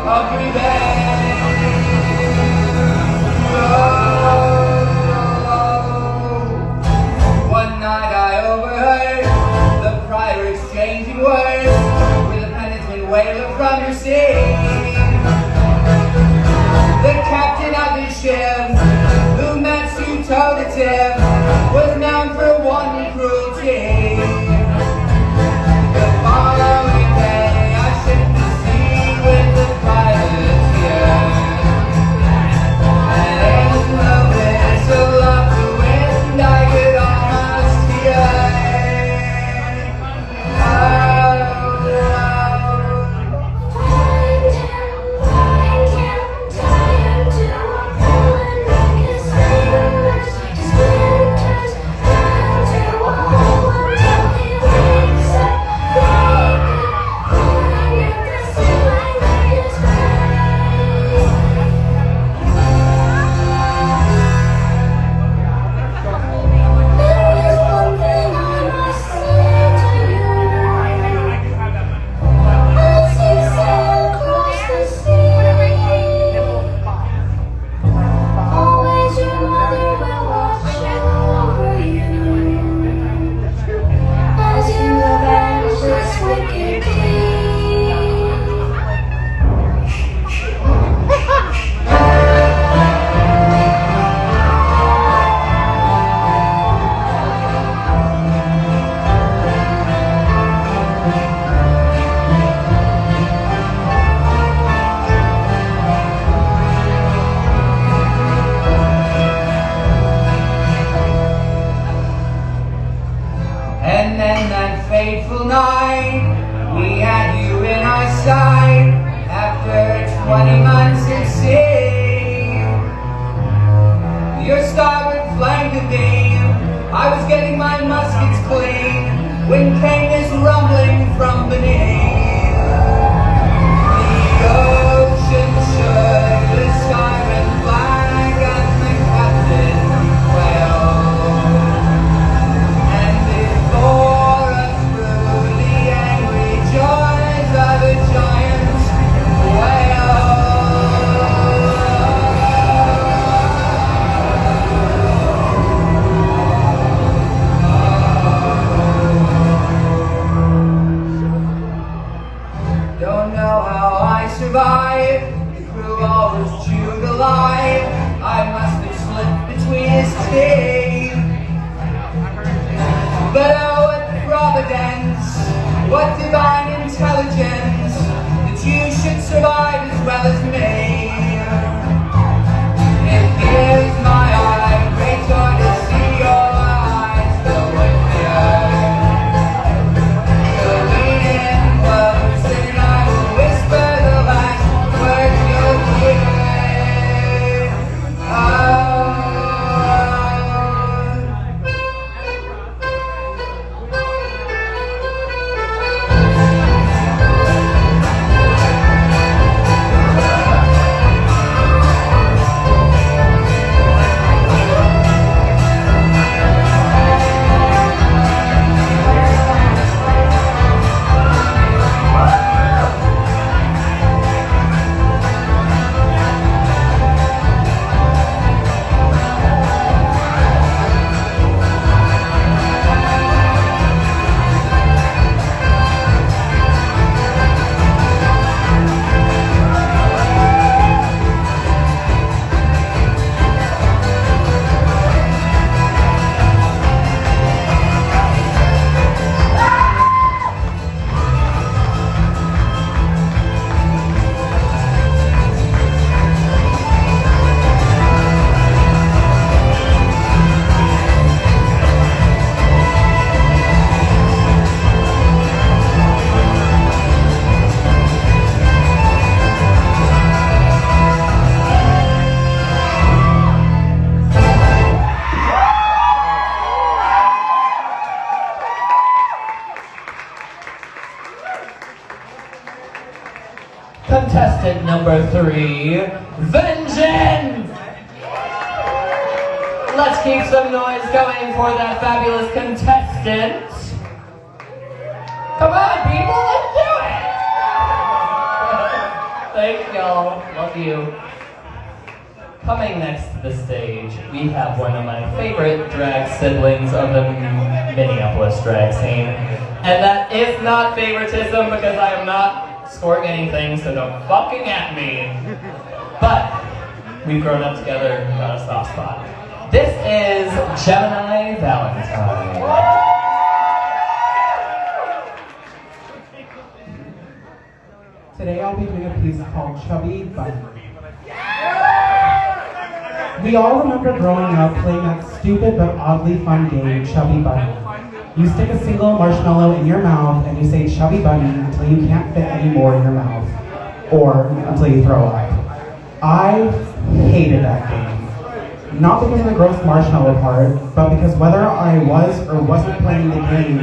of revenge. One night I overheard the prior exchanging words with a penitent wailer from her sea. The captain of his ship, who met you toe-to-tip, was known for wanton cruelty. The following day I shipped to sea with the privateer, and in the whistle of the wind I could almost hear. And then that fateful night, we had you in our sight after 20 months at sea. Your starboard flank of me, I was getting my muskets clean when came this rumbling from beneath. The ocean shook, the siren flag and the captain quailed. And before us through the angry joys of a giant whale. Don't know how I survived. The crew all was chewed alive. I must have slipped between his teeth. But oh, what providence, what divine intelligence, that you should survive as well as me. It gives my eye great joy to see your eyes fill with fear. So lean in close and I will whisper the last words you'll hear. Contestant number 3, Vengeance! Let's keep some noise going for that fabulous contestant. Come on, people, let's do it! Thank y'all. Love you. Coming next to the stage, we have one of my favorite drag siblings of the Minneapolis drag scene. And that is not favoritism because I am not scoring anything, so don't fucking at me. But we've grown up together, got a soft spot. This is Gemini Valentine. Today I'll be doing a piece called Chubby Bunny. We all remember growing up playing that stupid but oddly fun game, Chubby Bunny. You stick a single marshmallow in your mouth and you say Chubby Bunny until you can't fit any more in your mouth, or until you throw up. I hated that game. Not because of the gross marshmallow part, but because whether I was or wasn't playing the game,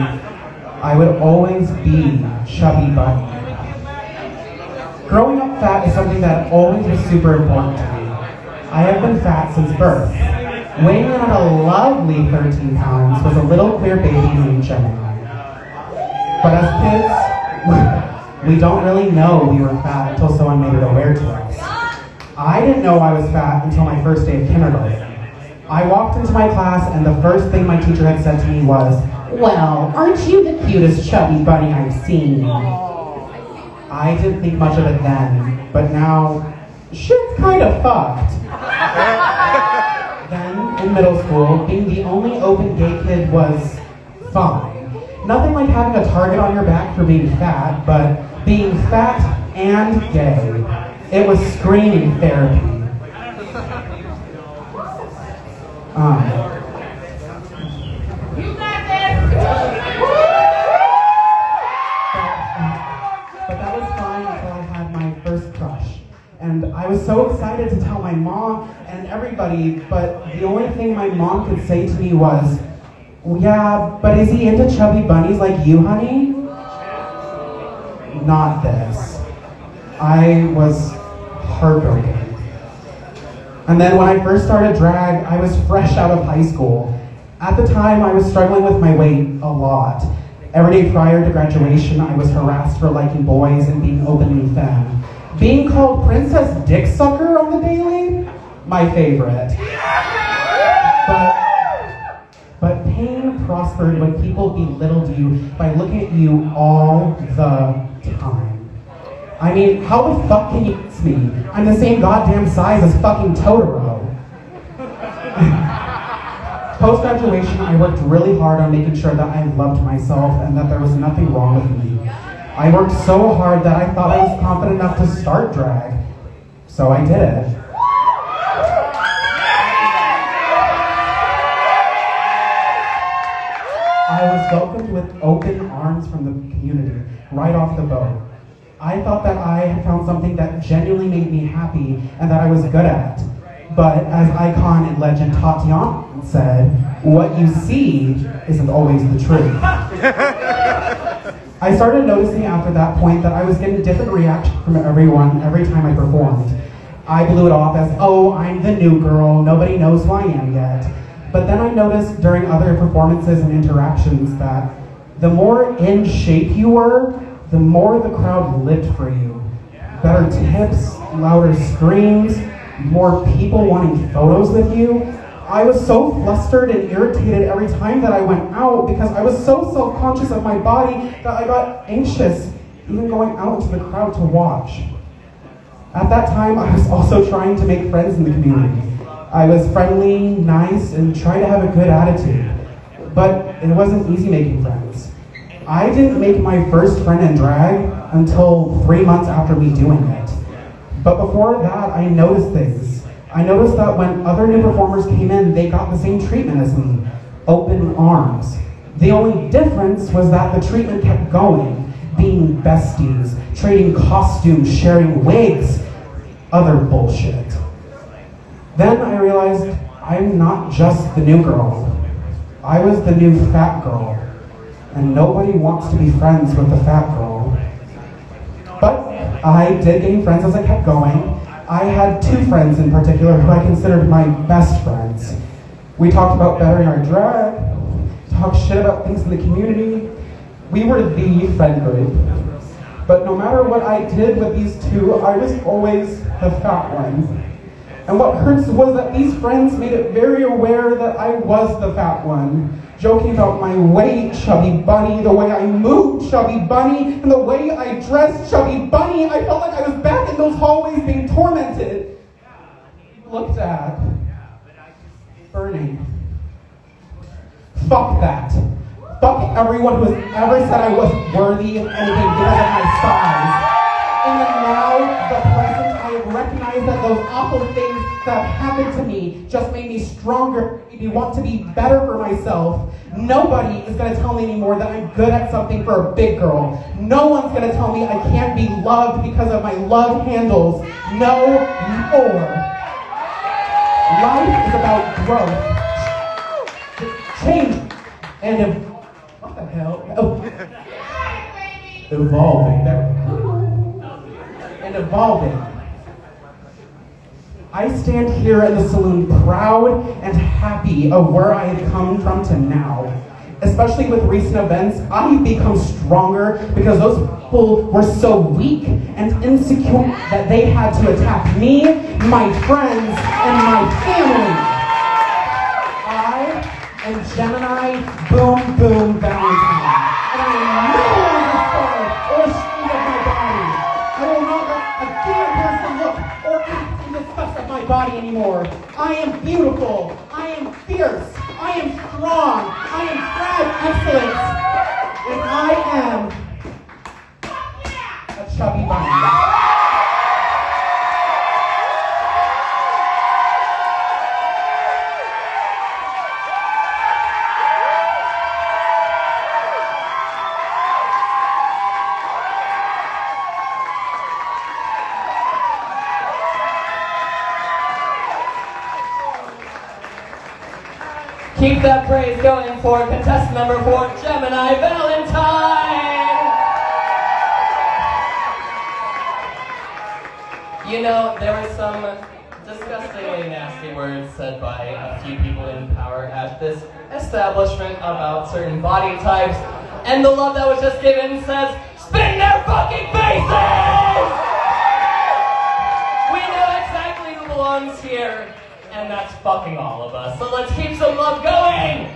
I would always be Chubby Bunny. Growing up fat is something that always was super important to me. I have been fat since birth. Weighing in at a lovely 13 pounds was a little queer baby named Gemini. But as kids, we don't really know we were fat until someone made it aware to us. I didn't know I was fat until my first day of kindergarten. I walked into my class and the first thing my teacher had said to me was, "Well, aren't you the cutest chubby bunny I've seen?" I didn't think much of it then, but now, shit's kind of fucked. Then, in middle school, being the only open gay kid was fine. Nothing like having a target on your back for being fat, but being fat and gay. It was screaming therapy. You got this! But that was fine until I had my first crush. And I was so excited to tell my mom and everybody, but the only thing my mom could say to me was, "Yeah, but is he into chubby bunnies like you, honey?" Not this. I was heartbroken. And then when I first started drag, I was fresh out of high school. At the time, I was struggling with my weight a lot. Every day prior to graduation, I was harassed for liking boys and being openly femme. Being called Princess Dick Sucker on the daily? My favorite. But pain prospered when people belittled you by looking at you all the time. I mean, how the fuck can you miss me? I'm the same goddamn size as fucking Totoro. Post-graduation, I worked really hard on making sure that I loved myself and that there was nothing wrong with me. I worked so hard that I thought I was confident enough to start drag. So I did it. I was welcomed with open arms from the community, right off the boat. I thought that I had found something that genuinely made me happy and that I was good at. But as icon and legend Tatiana said, what you see isn't always the truth. I started noticing after that point that I was getting different reactions from everyone every time I performed. I blew it off as, "Oh, I'm the new girl, nobody knows who I am yet." But then I noticed during other performances and interactions that the more in shape you were, the more the crowd lived for you. Better tips, louder screams, more people wanting photos with you. I was so flustered and irritated every time that I went out because I was so self-conscious of my body that I got anxious even going out into the crowd to watch. At that time, I was also trying to make friends in the community. I was friendly, nice, and tried to have a good attitude. But it wasn't easy making friends. I didn't make my first friend in drag until 3 months after me doing it. But before that, I noticed things. I noticed that when other new performers came in, they got the same treatment as me, open arms. The only difference was that the treatment kept going, being besties, trading costumes, sharing wigs, other bullshit. Then I realized I'm not just the new girl. I was the new fat girl, and nobody wants to be friends with the fat girl. But I did gain friends as I kept going. I had 2 friends in particular who I considered my best friends. We talked about bettering our drag, talked shit about things in the community. We were the friend group. But no matter what I did with these two, I was always the fat one. And what hurts was that these friends made it very aware that I was the fat one, joking about my weight, chubby bunny, the way I moved, chubby bunny, and the way I dressed, chubby bunny. I felt like I was back in those hallways being tormented, looked at, burning. Fuck that. Fuck everyone who has ever said I wasn't worthy of anything because of my size. In the now, the present, I recognize that those awful things that have happened to me just made me stronger, made me want to be better for myself. Nobody is going to tell me anymore that I'm good at something for a big girl. No one's going to tell me I can't be loved because of my love handles. No more. Life is about growth, change, and what the hell? Oh. Evolving. And evolving. I stand here in the saloon proud and happy of where I have come from to now. Especially with recent events, I've become stronger because those people were so weak and insecure that they had to attack me, my friends, and my family. I am Gemini Boom Boom Valentine, and I am no longer sorry or ashamed of my body. I will not let a damn person look or act in disgust of my body anymore. I am beautiful. I am fierce. I am strong. I am proud excellence. And I am a chubby bunny. Keep that praise going for contestant number 4, Gemini Valentine! You know, there were some disgustingly nasty words said by a few people in power at this establishment about certain body types, and the love that was just given says, spin their fucking faces! We know exactly who belongs here. And that's fucking all of us. So let's keep some love going!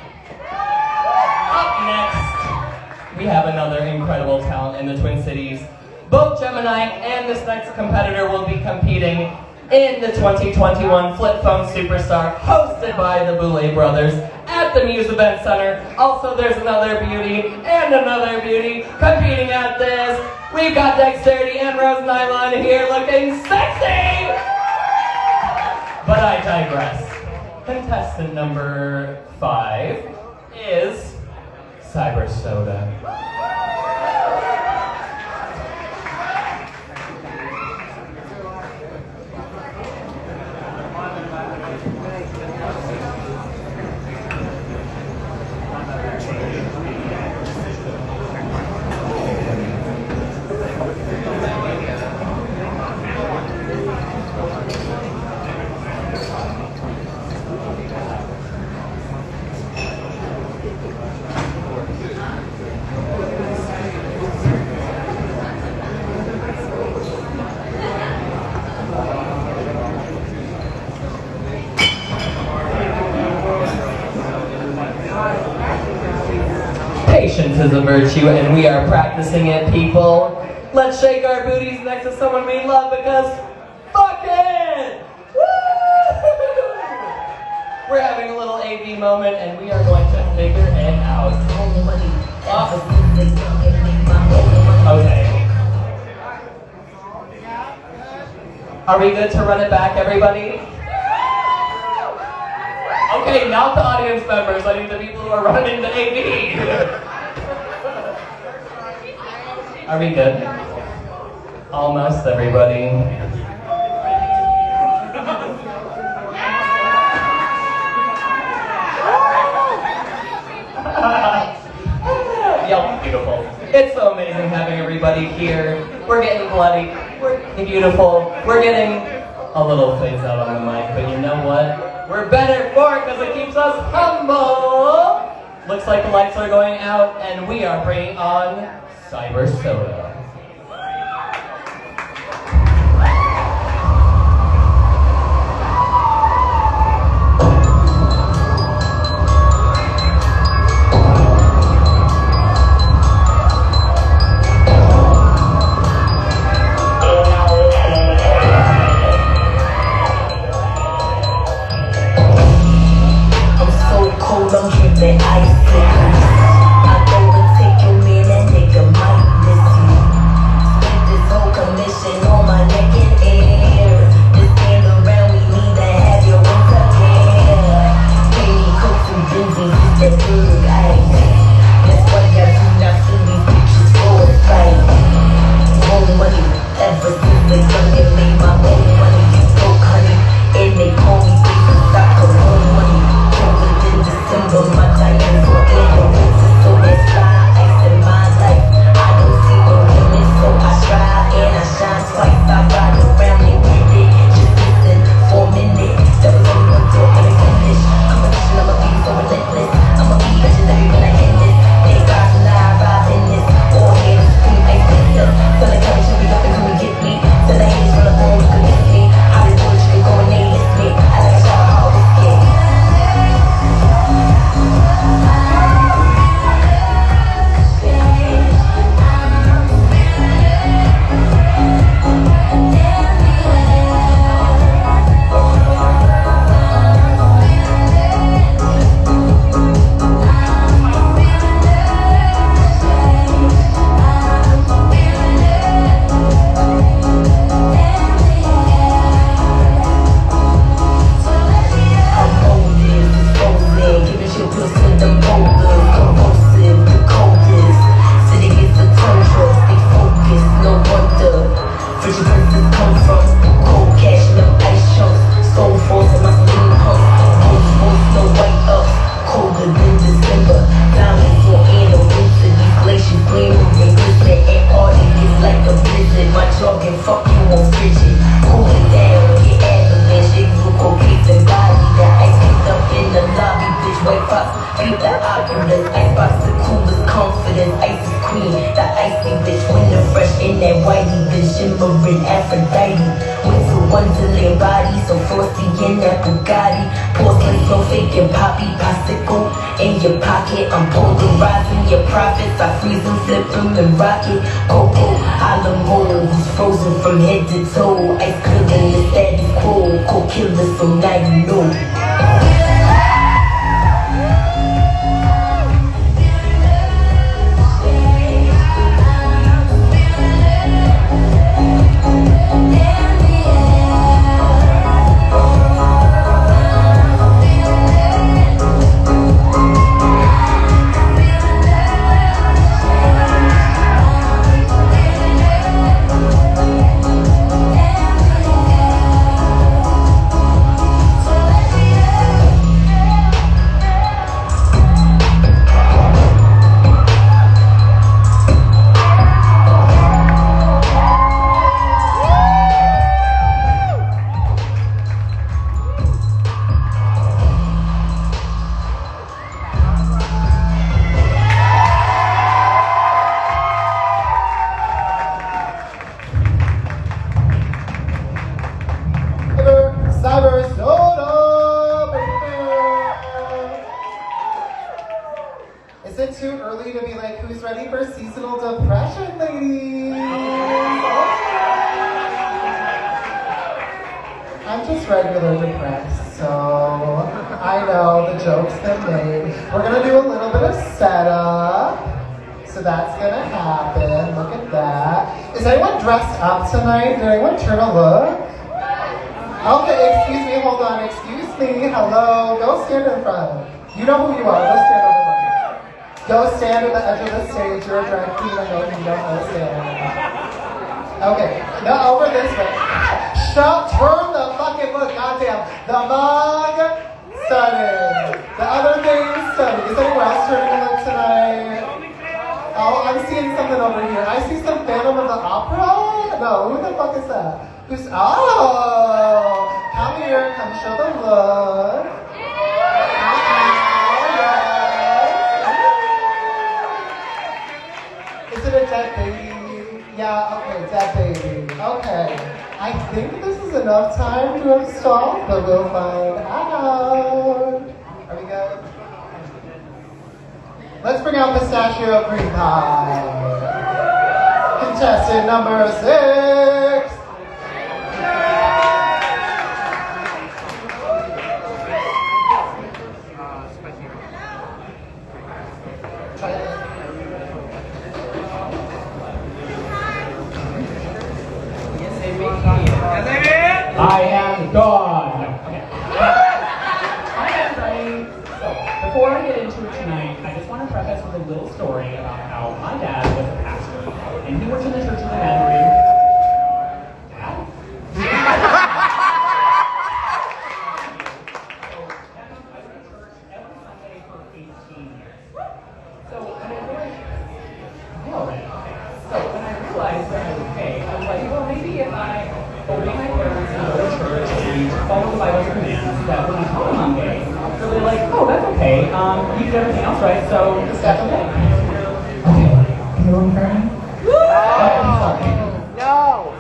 Up next, we have another incredible talent in the Twin Cities. Both Gemini and this next competitor will be competing in the 2021 Flip Phone Superstar, hosted by the Boulay Brothers at the Muse Event Center. Also, there's another beauty and another beauty competing at this. We've got Dexterity and Rose Nylon here looking sexy! But I digress. Contestant number 5 is Cyber Soda. Patience is a virtue, and we are practicing it, people. Let's shake our booties next to someone we love because fuck it! Woo! We're having a little AV moment, and we are going to figure it out. Okay. Are we good to run it back, everybody? Okay, not the audience members. I need the people who are running the AV. Are we good? Almost, everybody. Y'all beautiful. It's so amazing having everybody here. We're getting bloody. We're getting beautiful. We're getting a little phase out on the mic, but you know what? We're better for it because it keeps us humble. Looks like the lights are going out, and we are bringing on Cyber Soda. this come from? Cold cash and them ice chunks. Soul force in my steam pump. Most force, no white up. Colder than December. Diamonds for and a winter. These glaciers gleaming and glistening. Antarctic is like a blizzard. My jargon, fuck you on frigid. Cool it down, get avalanche. Igluco, case and body. The ice picked up in the lobby. Bitch, white fox, beat the oculus. Icebox, the coolest confidence. Ice is queen, the icy bitch. Winter fresh in that whitey. Bitch, shimmering Aphrodite. Winter wonderland body. So frosty in that Bugatti. Porcelain, so fake and poppy. Popsicle in your pocket. I'm polarizing your profits. I freeze them, flip them, and rock it. Coco, Alamo, who's frozen from head to toe. Ice curling the status quo. Cold killer, so now you know. Is it too early to be like, who's ready for seasonal depression, ladies? I'm just regular depressed, so I know the joke's been made. We're gonna do a little bit of setup, so that's gonna happen. Look at that. Is anyone dressed up tonight? Did anyone turn a look? Okay, excuse me, hold on, excuse me, hello, go stand in front. You know who you are, go stand over there. Go stand at the edge of the stage, you're a drag queen, I know you don't understand. Okay, no, over this way. Turn the fucking look, goddamn. The mug, stunning. The other thing, stunning. Is anyone else turning a look tonight? Oh, I'm seeing something over here. I see some Phantom of the Opera? No, who the fuck is that? Who's, oh, come here, come show the look. Is it a dead baby? Yeah, okay, dead baby. Okay. I think this is enough time to have stalled, but we'll find out. Are we good? Let's bring out pistachio cream pie. Contestant number 6. I am gone. Okay. I am ready. So, before I get into it tonight, I just want to preface with a little story about how my dad was a pastor, and he worked in the church in the Nazarene. Dad? Every Sunday for 18 years. So, when I realized that I was gay, I was like, well, maybe if I obey my parents and go to church and follow the Bible's commands, that when I tell them I'm gay, they'll be like, oh, that's okay. You did everything else right, so that's okay. Okay. Can you crying? I'm sorry. No!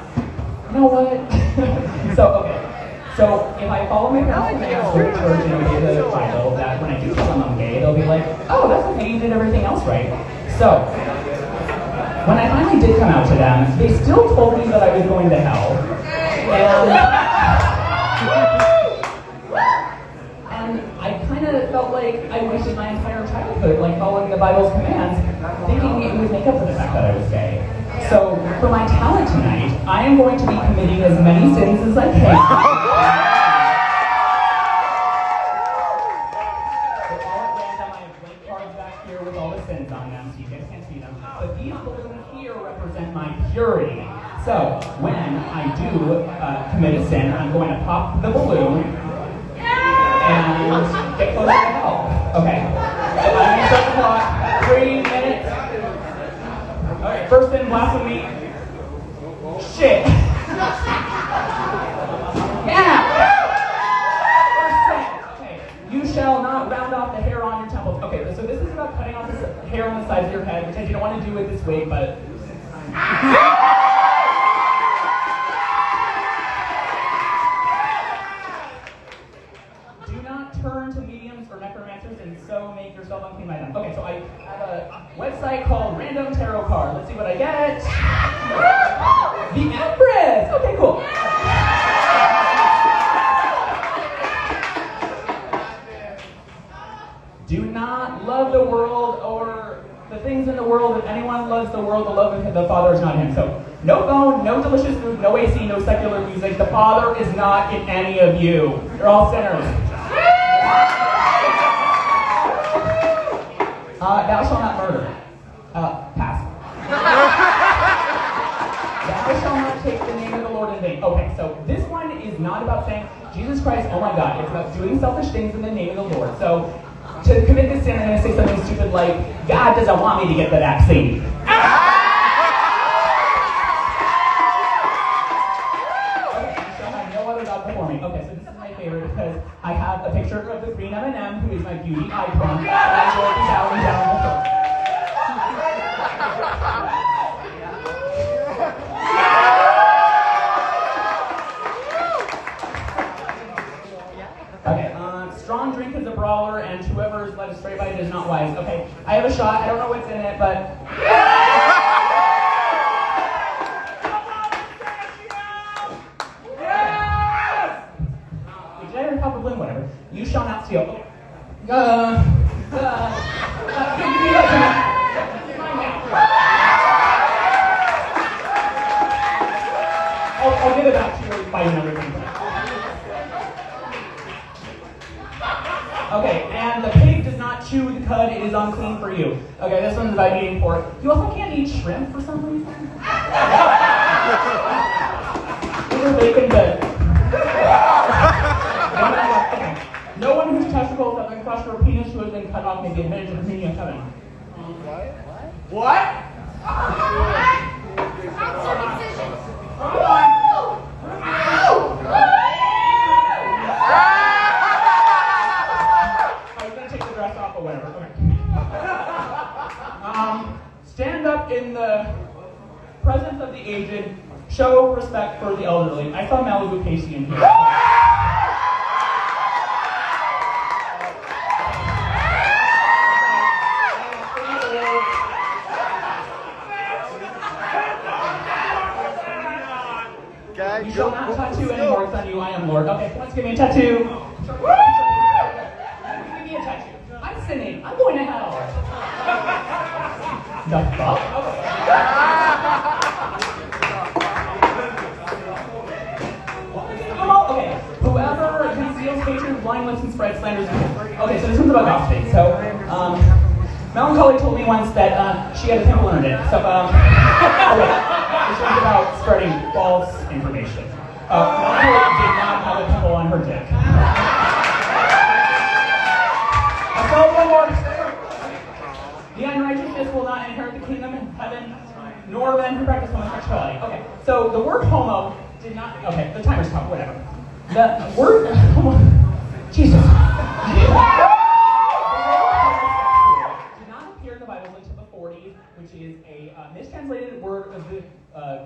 You know what? Okay. So if I follow my parents' commands, go to church and obey the Bible, that when I do tell them I'm gay, they'll be like, oh, that's okay, you did everything else right. So, when I finally did come out to them, they still told me that I was going to hell. And I kind of felt like I wasted my entire childhood, like following the Bible's commands, thinking it would make up for the fact that I was gay. So, for my talent tonight, I am going to be committing as many sins as I can. So all at random, I have blank cards back here with all the sins on them, so you guys can't see them. But these balloons here represent my purity. So, when I do commit a sin, I'm going to pop the balloon and get closer to hell. Okay. So I'm going to start the clock. 3 minutes. Alright, first sin, blasphemy. Shit. Yeah! First sin. Okay. You shall not round off the hair on your temples. Okay, so this is about cutting off the hair on the sides of your head, which I didn't want to do with this wig, but... Do not turn to mediums or necromancers and so make yourself unclean by them. Okay, so I have a website called Random Tarot Card. Let's see what I get. The Empress! Okay, cool. Do not love the world or the things in the world. If anyone loves the world, the love of the Father is not in him. So, no phone, no delicious food, no AC, no secular music. The Father is not in any of you. You're all sinners. Thou shalt not murder. Pass. Thou shalt not take the name of the Lord in vain. Okay, so this one is not about saying, Jesus Christ, oh my God. It's about doing selfish things in the name of the Lord. So, to commit this sin, I'm going to say something stupid like, God doesn't want me to get the vaccine. Okay, you shall have no other God before me. Okay, so this is my favorite because I have a picture of the green M&M, who is my beauty icon, and I will be bowing down before. Okay, strong drink is a brawler, and whoever is led astray by it is not wise. Okay, I have a shot. I don't know what's in it, but... Whatever. You shall not steal. I'll give it back to you by another thing. Okay, and the pig does not chew the cud, it is unclean for you. Okay, this one's about eating pork. You also can't eat shrimp for some reason. These are bacon good. No one whose testicles have been crushed or penis who has been cut off may be admitted to the kingdom of heaven. What? Stand up in the presence of the aged, show respect for the elderly. I saw Malibu Casey in here. You shall not tattoo any marks on you, I am Lord. Okay, let's give me a tattoo. Give me a tattoo. I'm sinning. I'm going to hell. The fuck? Okay. Whoever conceals hatred, blindness, and spreads slanders. Okay, so this one's about gossiping. So, Melancholy told me once that she had a pimple in her dick. So, this one's about spreading false information. Melancholy did not have a pimple on her dick. So, one more. The unrighteousness will not inherit the kingdom of heaven, nor men who practice homosexuality. Okay, so the word homo did not. Okay, the timer's up, whatever. The word homo. Jesus. Did not appear in the Bible until the 40s, which is a mistranslated word of the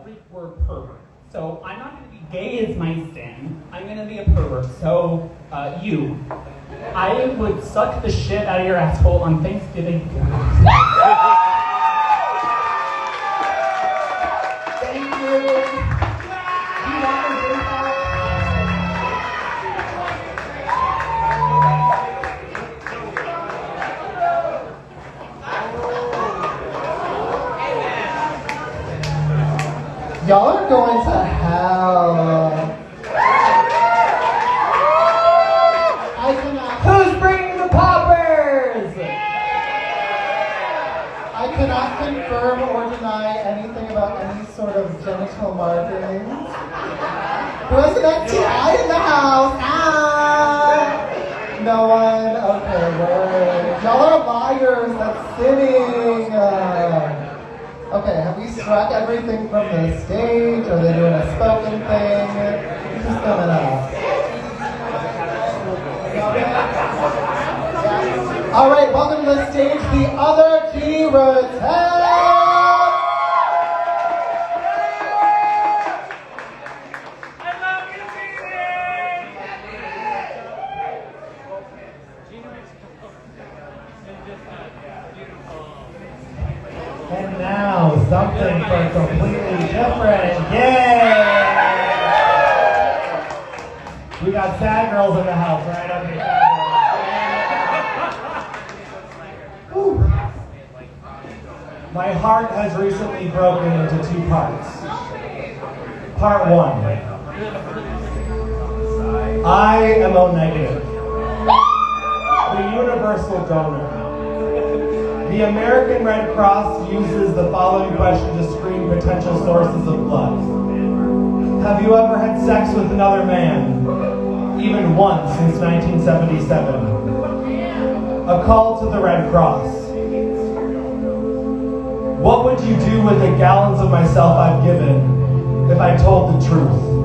Greek word pervert. So I'm not going to be gay as my sin. I'm going to be a pervert. So you. I would suck the shit out of your asshole on Thanksgiving. Thank you. Do you want to do that? Y'all are going to hell. Who's bringing the poppers? Resident TI in the house. Ah! No one? Okay, word. Y'all are liars. That's sinning. Okay, have we struck everything from the stage? Are they doing a spoken thing? Who's coming up? All right, welcome to the stage, the other key Rotel. And now, something for completely different. Yay! We got sad girls in the house, right? Okay, sad girls. Whew. My heart has recently broken into two parts. Part one. I am O negative. The universal donor. The American Red Cross uses the following question to screen potential sources of blood. Have you ever had sex with another man? Even once since 1977. A call to the Red Cross. What would you do with the gallons of myself I've given if I told the truth?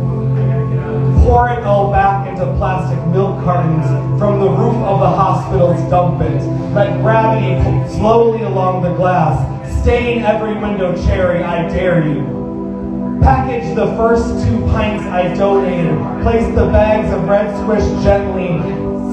Pour it all back into plastic milk cartons from the roof of the hospital's dump it. Let gravity pull slowly along the glass. Stain every window cherry, I dare you. Package the first 2 pints I donated. Place the bags of red squish gently.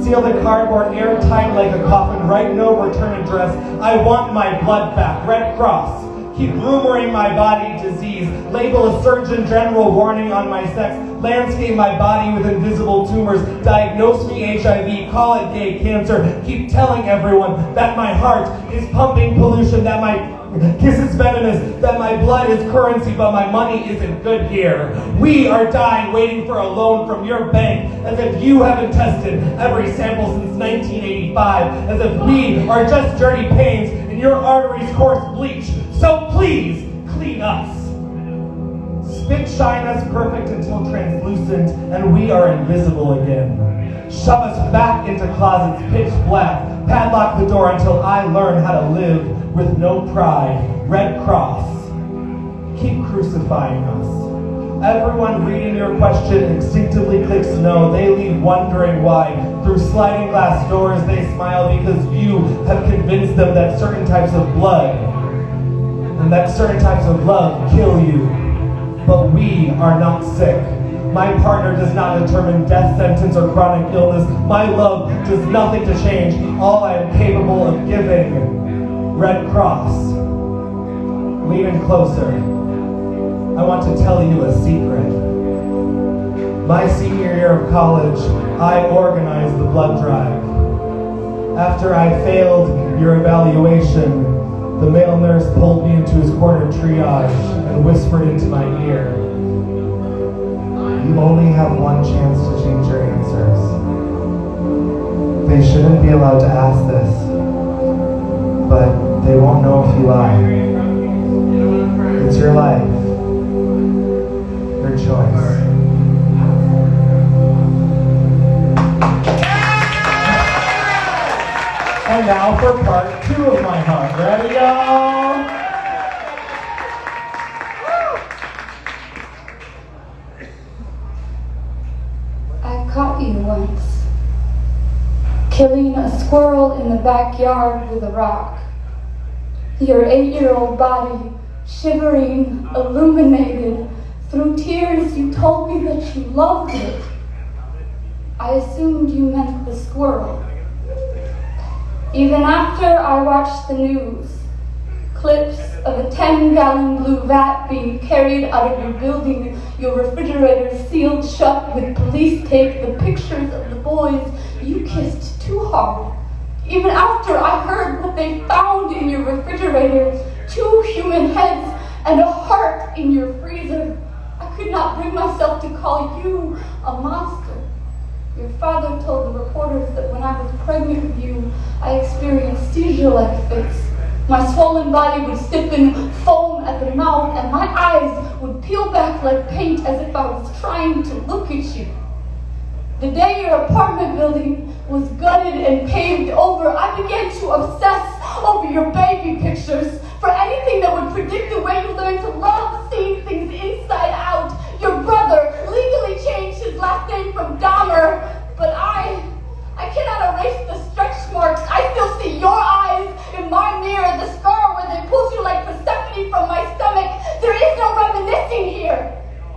Seal the cardboard airtight like a coffin. Write no return address. I want my blood back. Red Cross. Keep rumoring my body disease. Label a Surgeon General warning on my sex. Landscape my body with invisible tumors. Diagnose me HIV. Call it gay cancer. Keep telling everyone that my heart is pumping pollution, that my kiss is venomous, that my blood is currency, but my money isn't good here. We are dying waiting for a loan from your bank, as if you haven't tested every sample since 1985, as if we are just dirty pains and your arteries course bleach. So please, clean us. Spit shine us perfect until translucent, and we are invisible again. Shove us back into closets pitch black. Padlock the door until I learn how to live with no pride. Red Cross. Keep crucifying us. Everyone reading your question instinctively clicks no. They leave wondering why. Through sliding glass doors they smile because you have convinced them that certain types of blood and that certain types of love kill you. But we are not sick. My partner does not determine death sentence or chronic illness. My love does nothing to change all I am capable of giving. Red Cross. Lean in closer. I want to tell you a secret. My senior year of college, I organized the blood drive. After I failed your evaluation, the male nurse pulled me into his corner triage and whispered into my ear, "You only have one chance to change your answers. They shouldn't be allowed to ask this, but they won't know if you lie. It's your life, your choice." And now for part 2 of my heart. Ready, y'all? I caught you once, killing a squirrel in the backyard with a rock. Your 8-year-old body shivering, illuminated. Through tears you told me that you loved it. I assumed you meant the squirrel. Even after I watched the news, clips of a 10-gallon blue vat being carried out of your building, your refrigerator sealed shut with police tape, the pictures of the boys you kissed too hard. Even after I heard what they found in your refrigerator, 2 human heads and a heart in your freezer, I could not bring myself to call you a monster. Your father told the reporters that when I was pregnant with you, I experienced seizure-like fits. My swollen body would stiffen, foam at the mouth, and my eyes would peel back like paint as if I was trying to look at you. The day your apartment building was gutted and paved over, I began to obsess over your baby pictures for anything that would predict the way you learned to love seeing things inside out. Your brother legally changed his last name from Dahmer, but I cannot erase the stretch marks. I still see your eyes in my mirror, the scar where they pulled you like Persephone from my stomach. There is no reminiscing here.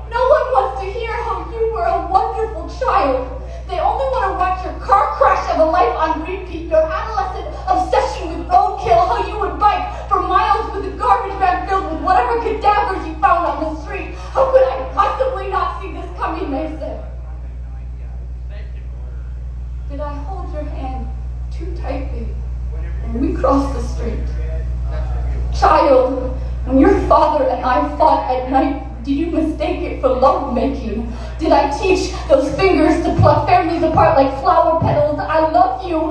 No one wants to hear how you were a wonderful child. They only want to watch your car crash of a life on repeat, your adolescent obsession with roadkill, how you would bike for miles with a garbage bag filled with whatever cadavers you found on the street. How could I possibly not see this coming, Mason? Did I hold your hand too tightly when we crossed the street? Child, when your father and I fought at night, did you mistake it for lovemaking? Did I teach those fingers to pluck families apart like flower petals? I love you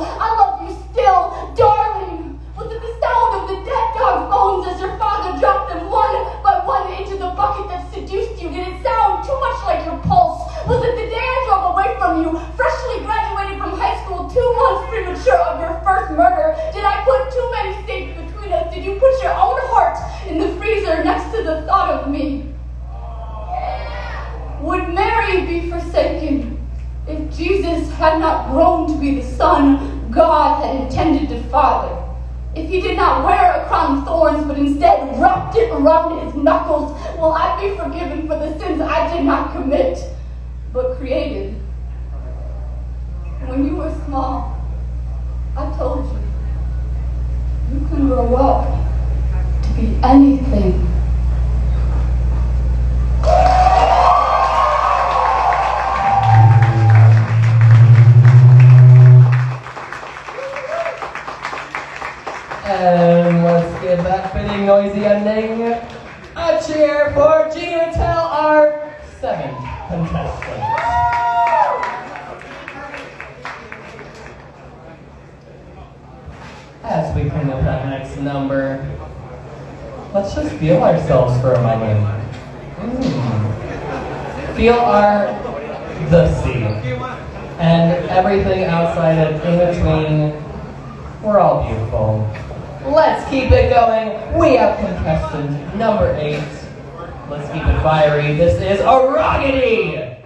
still, darling. Was it the sound of the dead dog bones as your father dropped them one by one into the bucket that seduced you? Did it sound too much like your pulse? Was it the day I drove away from you, freshly graduated from high school, 2 months premature of your first murder? Did I put too many states between us? Did you put your own heart in the freezer next to the thought of me? Would Mary be forsaken if Jesus had not grown to be the son God had intended to father? If he did not wear a crown of thorns, but instead wrapped it around his knuckles, will I be forgiven for the sins I did not commit, but created? When you were small, I told you, you can grow up to be anything. And let's give that fitting, noisy ending a cheer for Gina Tell, our 7th contestant. As we bring up that next number, let's just feel ourselves for a moment. Feel the sea, and everything outside and in between. We're all beautiful. Let's keep it going. We have contestant number 8. Let's keep it fiery. This is Arogany.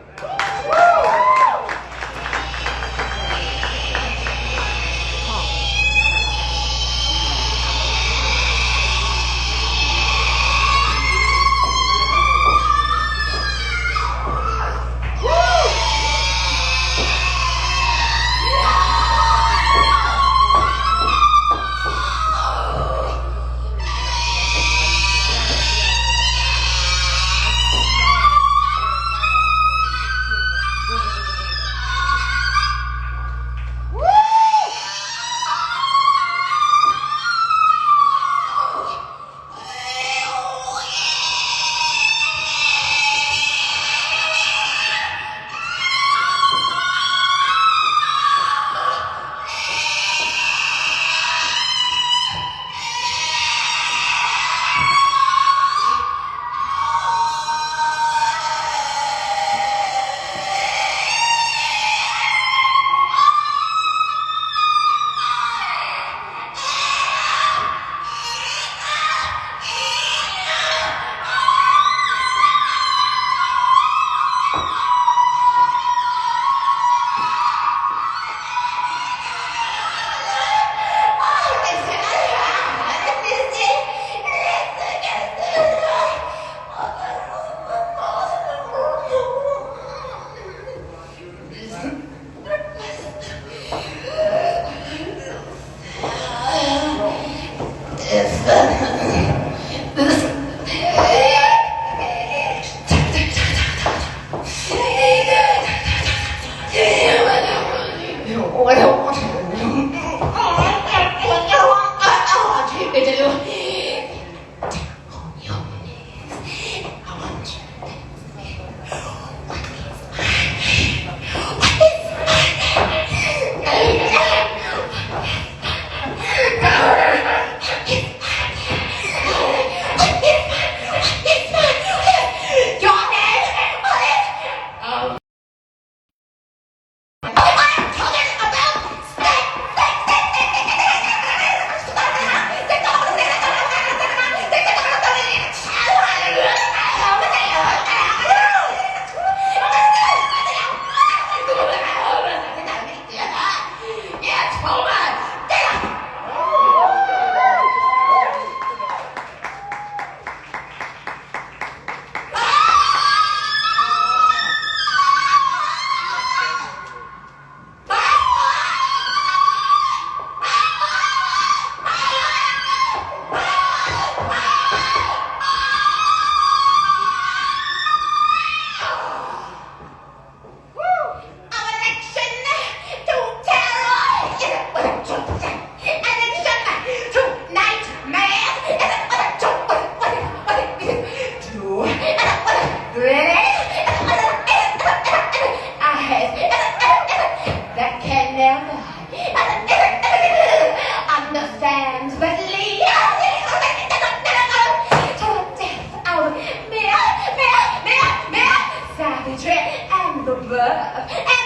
birth. And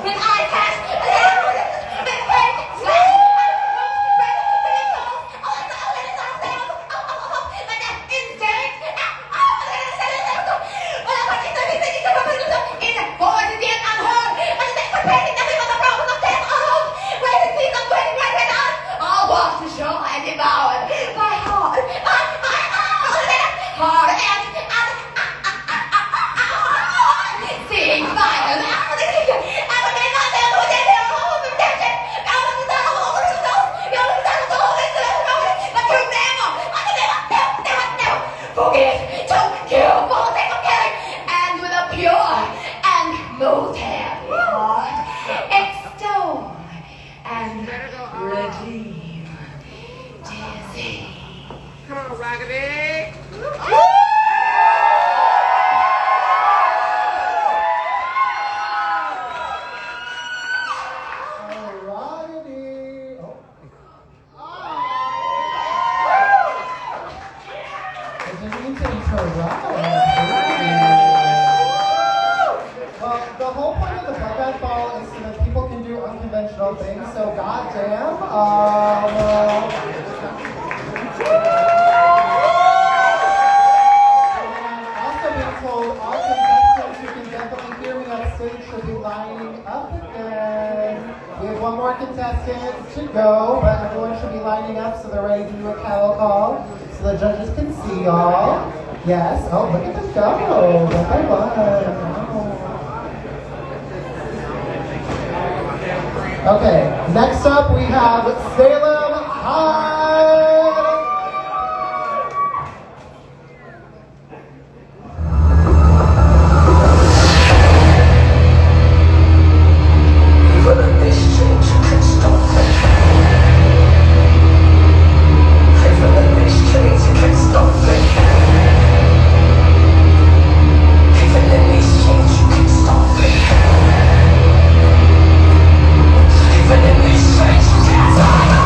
when I catch I'll walk the shore and devour my heart and seeing fire. Forget to kill for the sake of killing, and with a pure and motive heart, extol and redeem Dizzy. Come on, Raggedy. Well, the whole point of the Bloodbath Ball is so that people can do unconventional things, so goddamn, also being told all contestants who can definitely hear me on stage should be lining up again. We have one more contestant to go, but everyone should be lining up so they're ready to do a cattle call, so the judges can see y'all. Yes. Oh, look at them go. One by one. Okay. Next up, we have Salem High. Even in this change, you can stop me. Even in this change, you can stop me. Even in this change, you can stop me. Even in this change, you can stop me.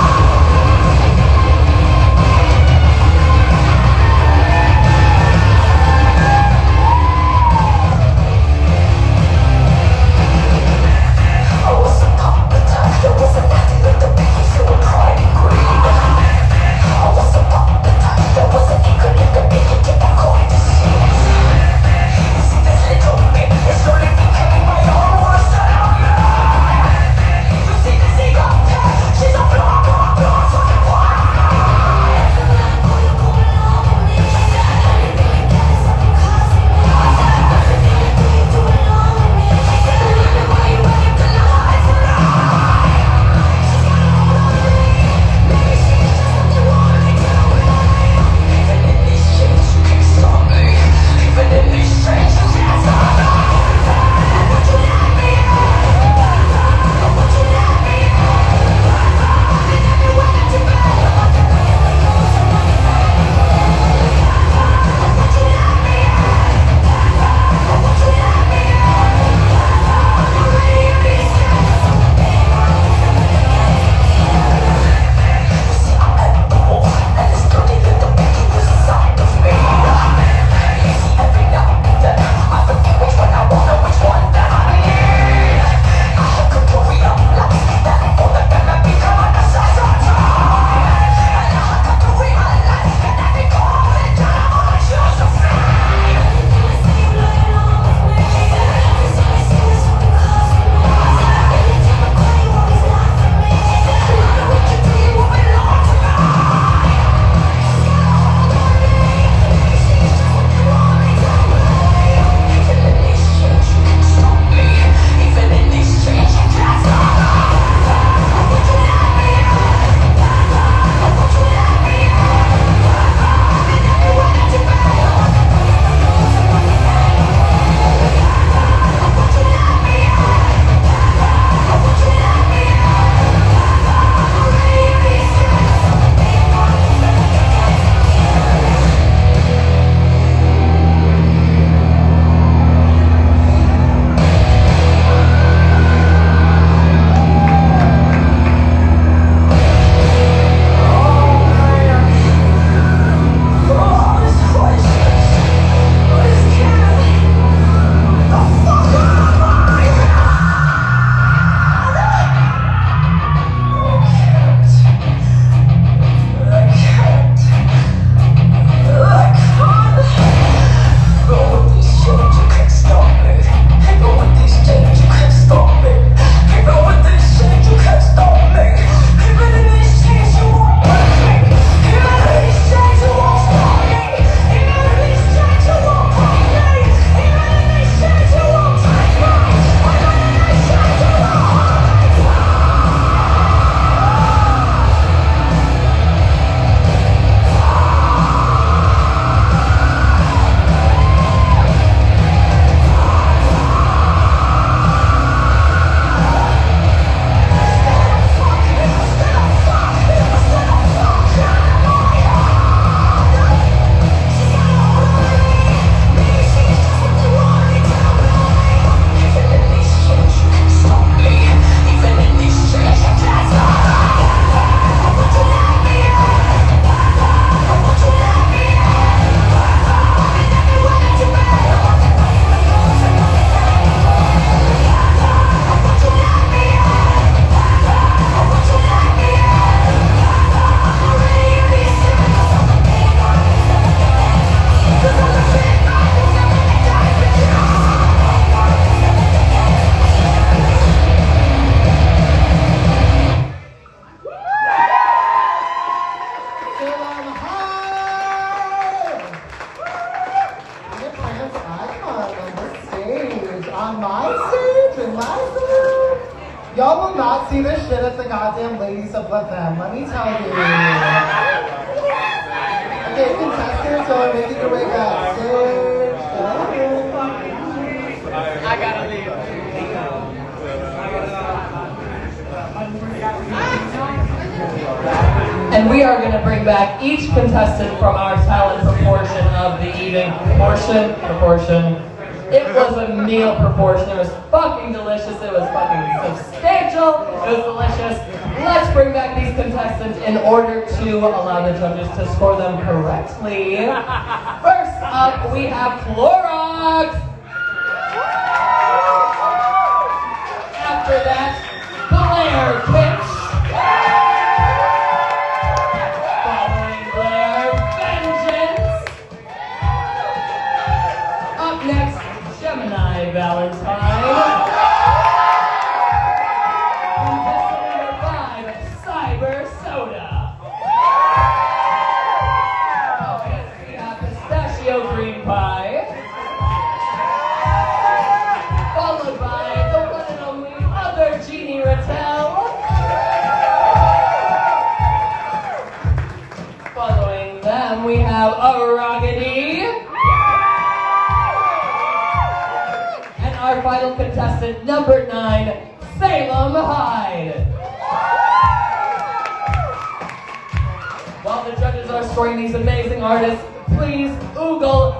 Y'all will not see this shit at the goddamn Ladies of Bloodbath, let me tell you. Okay, contestants are making your way backstage. I gotta leave. And we are going to bring back each contestant from our talent proportion of the evening. Proportion. It was a meal proportion. It was fucking delicious. It was fucking substantial. It was delicious. Let's bring back these contestants in order to allow the judges to score them correctly. First up, we have Clorox. After that, Blair Kitsch. Following Blair, Vengeance. Up next, Gemini Valentine. Contestant number 5, Cyber Soda. We have Pistachio Green Pie. Followed by the one and only other Jeannie Rattel. Following them, we have Aragony. And our final contestant, number 9, Salem Hyde. While the judges are scoring these amazing artists, please oogle,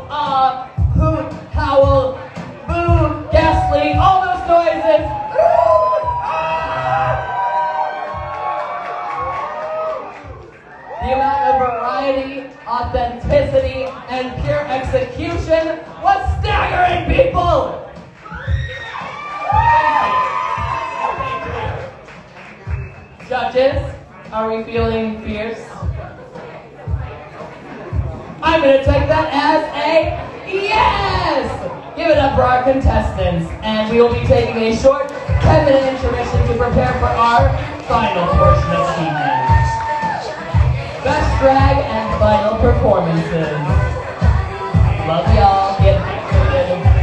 hoot, howl, boo, ghastly, all those noises. The amount of variety, authenticity, and pure execution was staggering, people! Judges, are we feeling fierce? I'm gonna take that as a yes! Give it up for our contestants, and we will be taking a short 10-minute intermission to prepare for our final portion of the evening. Best drag and final performances. Love y'all. Get activated.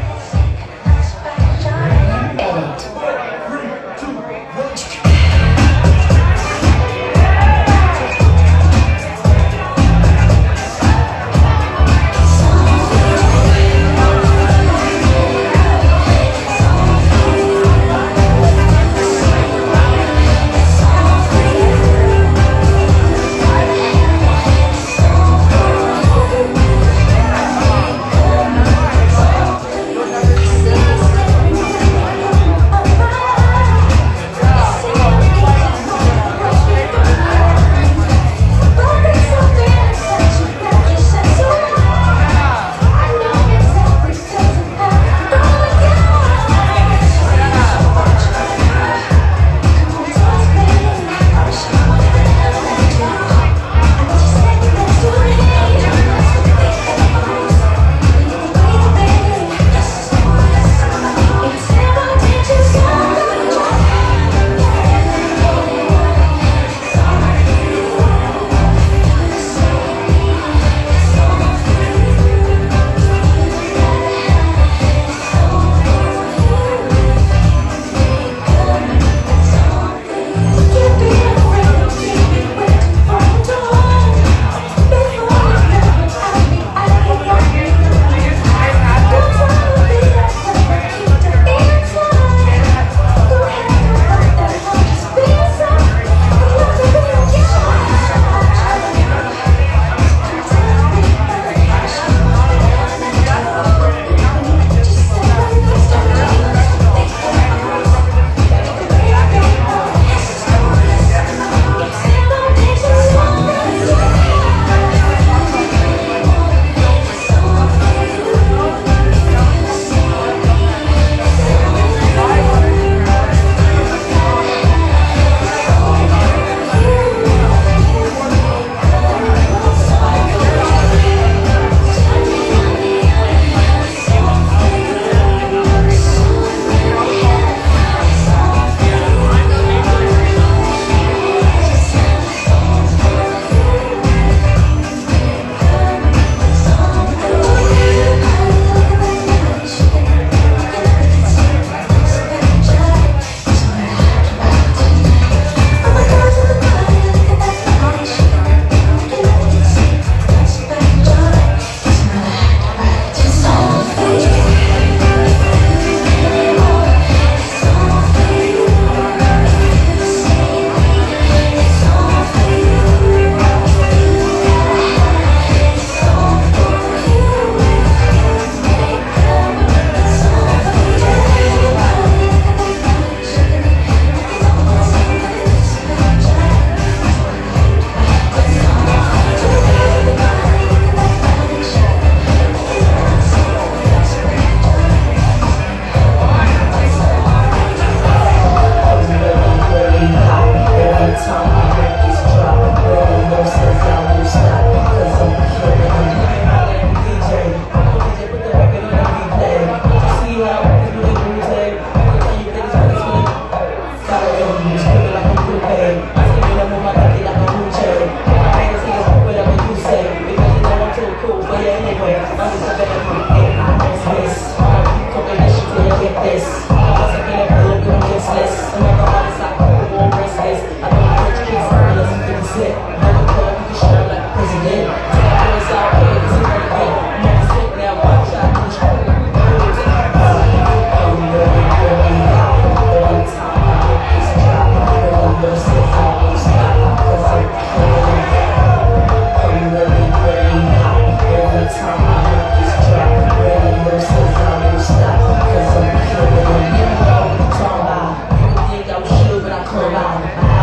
survive.